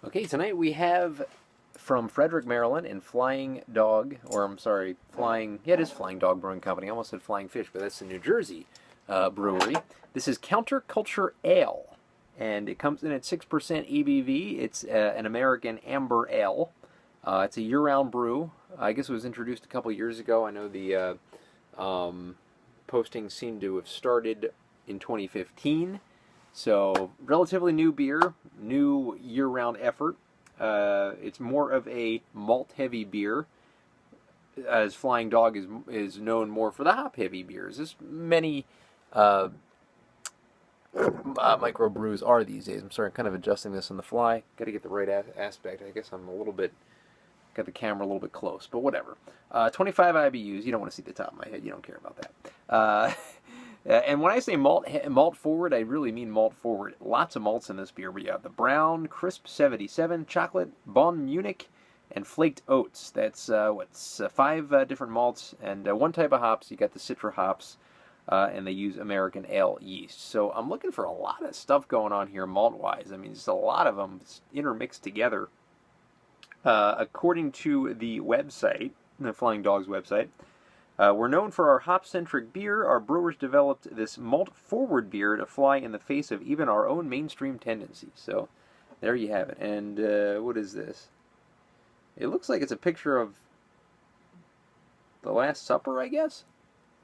Okay, tonight we have from Frederick, Maryland, and Flying Dog, or I'm sorry, Flying, yeah, it is Flying Dog Brewing Company. I almost said Flying Fish, but that's the New Jersey brewery. This is Counterculture Ale, and it comes in at 6% ABV. It's an American amber ale. It's a year-round brew. I guess it was introduced a couple years ago. I know the postings seem to have started in 2015. So, relatively new beer, new year-round effort. It's more of a malt-heavy beer, as Flying Dog is known more for the hop-heavy beers. As many microbrews are these days. I'm sorry, I'm kind of adjusting this on the fly. Got to get the right aspect. I guess I'm a little bit, got the camera a little bit close, but whatever. 25 IBUs. You don't want to see the top of my head. You don't care about that. And when I say malt forward, I really mean malt forward. Lots of malts in this beer. We have the brown, crisp 77, chocolate, Bon Munich, and flaked oats. That's five different malts and one type of hops. You got the Citra hops, and they use American ale yeast. So I'm looking for a lot of stuff going on here malt-wise. I mean, just a lot of them intermixed together. According to the website, the Flying Dog's website, we're known for our hop-centric beer. Our brewers developed this malt-forward beer to fly in the face of even our own mainstream tendencies. So, there you have it. And what is this? It looks like it's a picture of the Last Supper, I guess?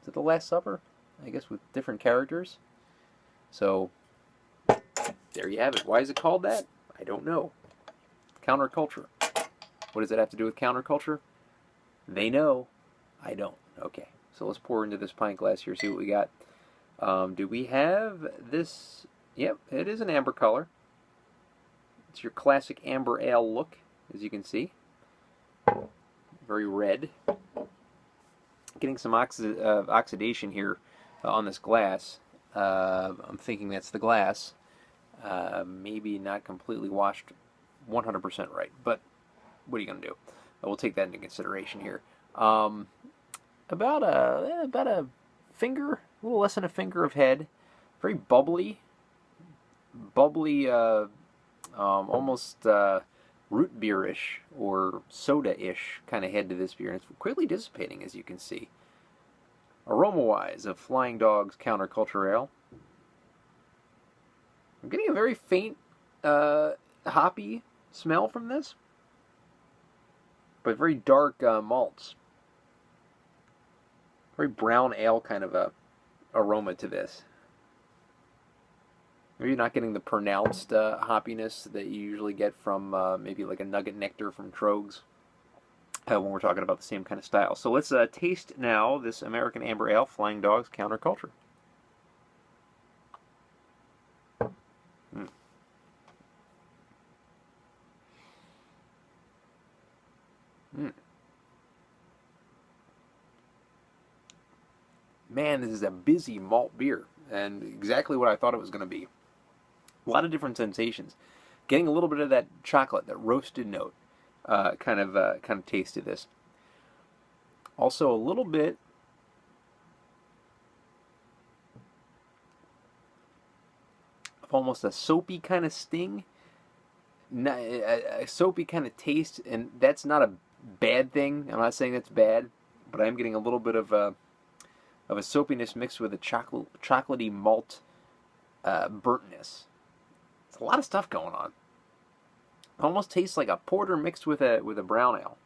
Is it the Last Supper? I guess with different characters. So, there you have it. Why is it called that? I don't know. Counterculture. What does it have to do with counterculture? They know. I don't. Okay, so let's pour into this pint glass here, see what we got. Do we have this? Yep, it is an amber color. It's your classic amber ale look, as you can see. Very red. Getting some oxidation here on this glass. I'm thinking that's the glass. Maybe not completely washed 100% right, but what are you going to do? We'll take that into consideration here. About a finger, a little less than a finger of head. Very bubbly, almost root beer-ish or soda-ish kind of head to this beer. And it's quickly dissipating, as you can see. Aroma-wise, of Flying Dog's Counterculture Ale. I'm getting a very faint, hoppy smell from this, but very dark malts. Very brown ale kind of a aroma to this. Maybe you're not getting the pronounced hoppiness that you usually get from maybe like a Nugget Nectar from Trogs when we're talking about the same kind of style. So let's taste now this American Amber Ale, Flying Dog's Counterculture. Man, this is a busy malt beer, and exactly what I thought it was going to be. A lot of different sensations. Getting a little bit of that chocolate, that roasted note, kind of taste to this. Also, a little bit of almost a soapy kind of sting, a soapy kind of taste, and that's not a bad thing. I'm not saying that's bad, but I'm getting a little bit of a soapiness mixed with a chocolatey malt burntness. It's a lot of stuff going on. It almost tastes like a porter mixed with a brown ale.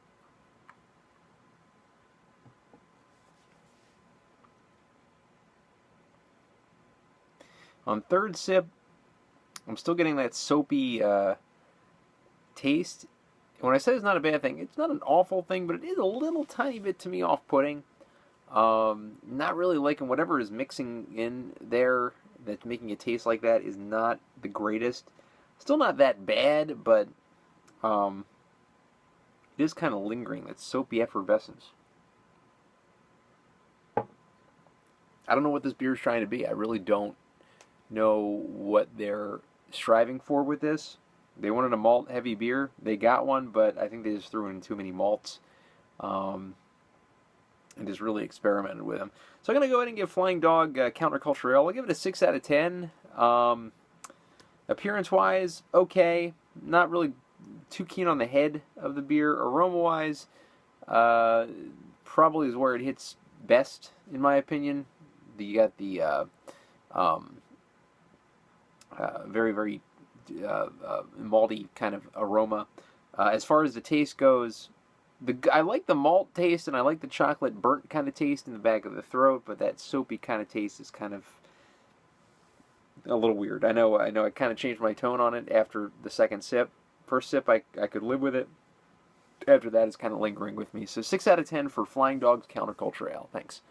On third sip, I'm still getting that soapy taste. When I say it's not a bad thing, it's not an awful thing, but it is a little tiny bit to me off-putting. Not really liking whatever is mixing in there that's making it taste like that is not the greatest. Still not that bad, but it is kind of lingering, that soapy effervescence. I don't know what this beer is trying to be. I really don't know what they're striving for with this. They wanted a malt-heavy beer. They got one, but I think they just threw in too many malts. And just really experimented with them. So I'm going to go ahead and give Flying Dog Counterculture Ale. I'll give it a 6 out of 10. Appearance-wise, okay. Not really too keen on the head of the beer. Aroma-wise, probably is where it hits best, in my opinion. You got the very, very malty kind of aroma. As far as the taste goes, I like the malt taste, and I like the chocolate burnt kind of taste in the back of the throat, but that soapy kind of taste is kind of a little weird. I know I kind of changed my tone on it after the second sip. First sip, I could live with it. After that, it's kind of lingering with me. So 6 out of 10 for Flying Dog's Counterculture Ale. Thanks.